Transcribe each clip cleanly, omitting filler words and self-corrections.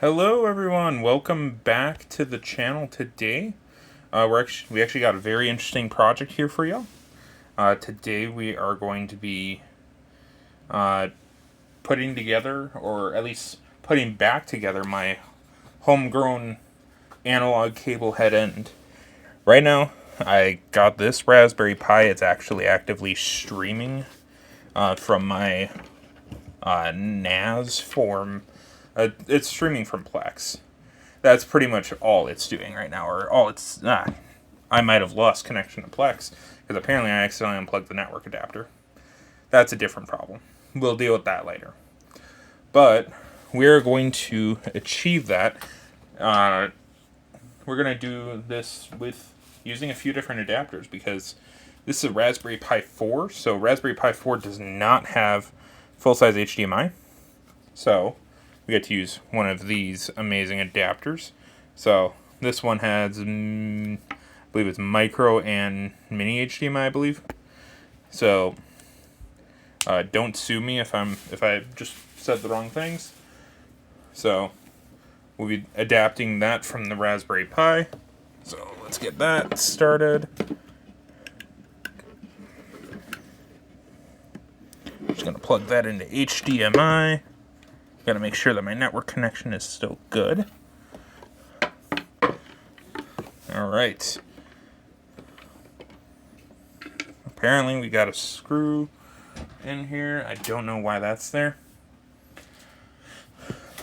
Hello everyone, welcome back to the channel today. We actually got a very interesting project here for you. Today we are going to be putting together, or at least putting back together, my homegrown analog cable head end. Right now, I got this Raspberry Pi. It's actually actively streaming from my NAS form. It's streaming from Plex. That's pretty much all it's doing right now, or all it's... I might have lost connection to Plex, because apparently I accidentally unplugged the network adapter. That's a different problem. We'll deal with that later. But we're going to achieve that. We're going to do this with using a few different adapters, because this is a Raspberry Pi 4, so Raspberry Pi 4 does not have full-size HDMI. So we get to use one of these amazing adapters. So this one has, I believe it's micro and mini HDMI, I believe. So don't sue me if I just said the wrong things. So we'll be adapting that from the Raspberry Pi. So let's get that started. Just gonna plug that into HDMI. Gotta make sure that my network connection is still good. Alright. Apparently we got a screw in here. I don't know why that's there.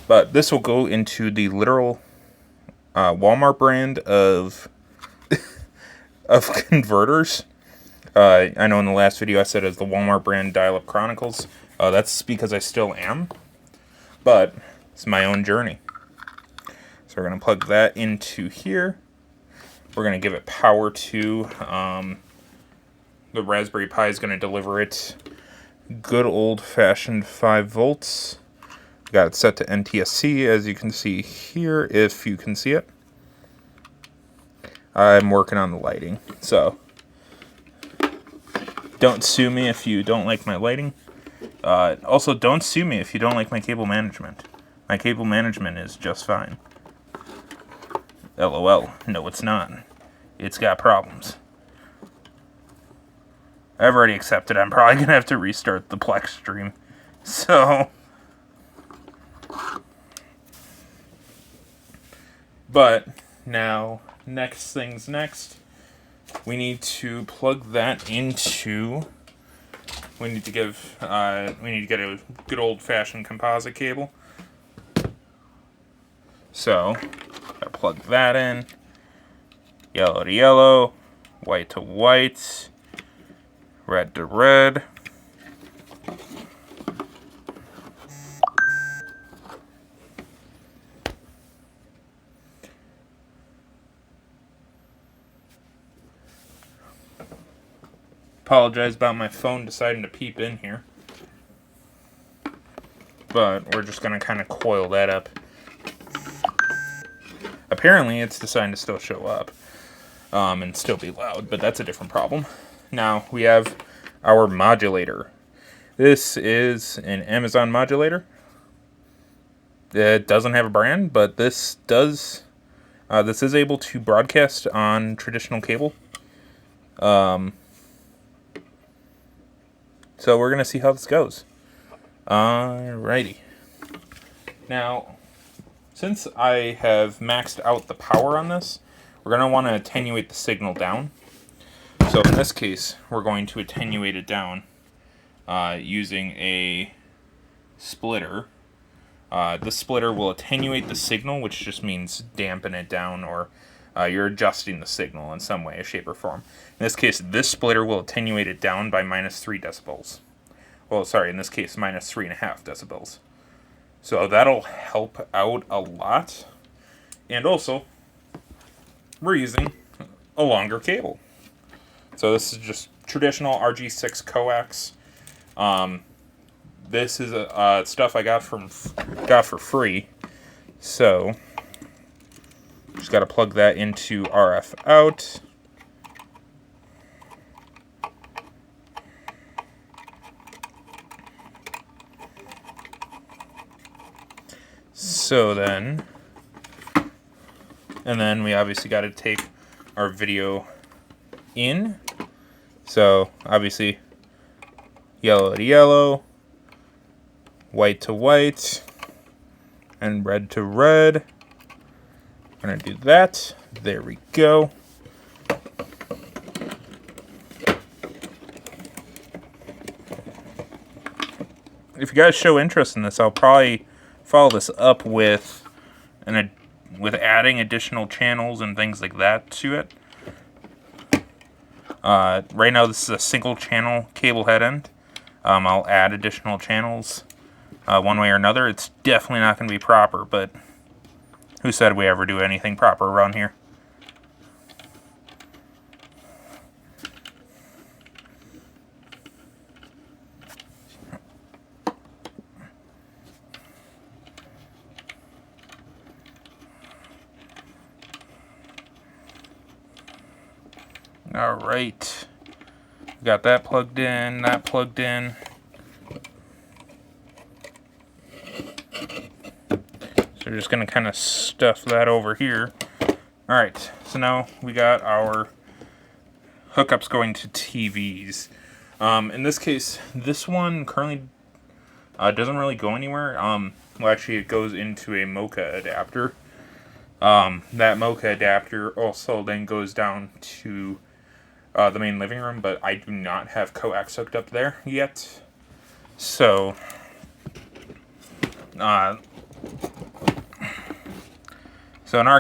But this will go into the literal Walmart brand of of converters. I know in the last video I said it's the Walmart brand Dial-Up Chronicles. That's because I still am. But it's my own journey. So we're going to plug that into here. We're going to give it power to the Raspberry Pi is going to deliver it good old-fashioned 5 volts. Got it set to NTSC, as you can see here, if you can see it. I'm working on the lighting, so don't sue me if you don't like my lighting. Also, don't sue me if you don't like my cable management. My cable management is just fine. LOL. No, it's not. It's got problems. I've already accepted I'm probably going to have to restart the Plex stream. So... But, now, next things next. We need to plug that into... We need to get a good old-fashioned composite cable. So, gotta plug that in. Yellow to yellow, white to white, red to red. Apologize about my phone deciding to peep in here. But we're just going to kind of coil that up. Apparently it's deciding to still show up and still be loud, but that's a different problem. Now we have our modulator. This is an Amazon modulator. It doesn't have a brand, but this does. This is able to broadcast on traditional cable. So we're going to see how this goes. Alrighty. Now, since I have maxed out the power on this, we're going to want to attenuate the signal down. So in this case, we're going to attenuate it down using a splitter. The splitter will attenuate the signal, which just means dampen it down, or you're adjusting the signal in some way, shape, or form. In this case, this splitter will attenuate it down by -3 decibels. Well, sorry, in this case, -3.5 decibels. So that'll help out a lot. And also, we're using a longer cable. So this is just traditional RG6 Coax. This is stuff I got for free. So just got to plug that into RF out. So then, and then we obviously got to take our video in. So obviously yellow to yellow, white to white, and red to red. I'm going to do that. There we go. If you guys show interest in this, I'll probably follow this up with adding additional channels and things like that to it. Right now, this is a single channel cable head end. I'll add additional channels one way or another. It's definitely not going to be proper, but who said we ever do anything proper around here? Alright, got that plugged in, that plugged in. So we're just going to kind of stuff that over here. Alright, so now we got our hookups going to TVs. In this case, this one currently doesn't really go anywhere. Well, actually, it goes into a Mocha adapter. That Mocha adapter also then goes down to the main living room, but I do not have coax hooked up there yet. So, in our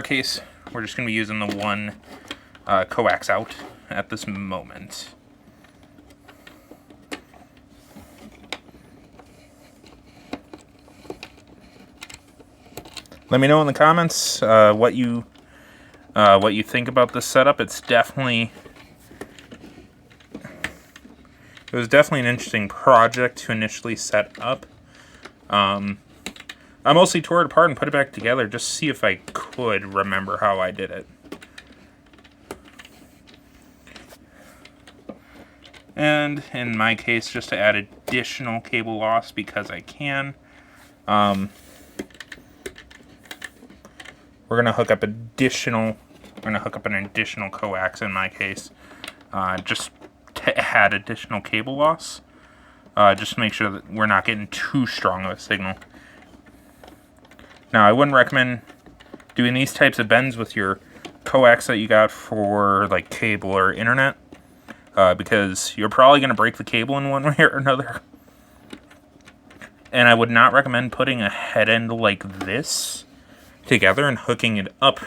case, we're just going to be using the one coax out at this moment. Let me know in the comments what you think about this setup. It was definitely an interesting project to initially set up. I mostly tore it apart and put it back together just to see if I could remember how I did it. And in my case, just to add additional cable loss because I can. We're gonna hook up an additional coax in my case, just to add additional cable loss, just to make sure that we're not getting too strong of a signal. Now, I wouldn't recommend doing these types of bends with your coax that you got for like cable or internet, because you're probably going to break the cable in one way or another. And I would not recommend putting a head end like this together and hooking it up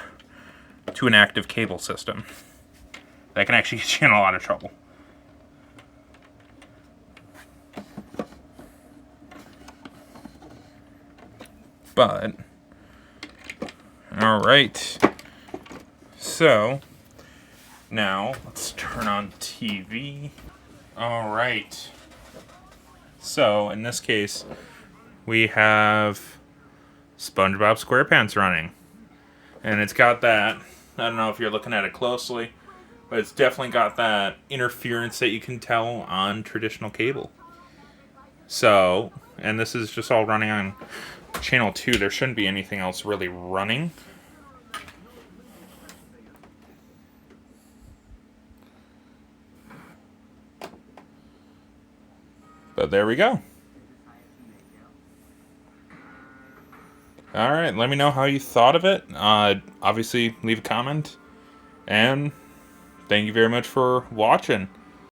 to an active cable system. That can actually get you in a lot of trouble. But, alright, so now let's turn on TV. Alright, so in this case we have SpongeBob SquarePants running, and it's got that, I don't know if you're looking at it closely, but it's definitely got that interference that you can tell on traditional cable. So, and this is just all running on channel 2. There shouldn't be anything else really running. But there we go. Alright, let me know how you thought of it. Obviously, leave a comment. And thank you very much for watching.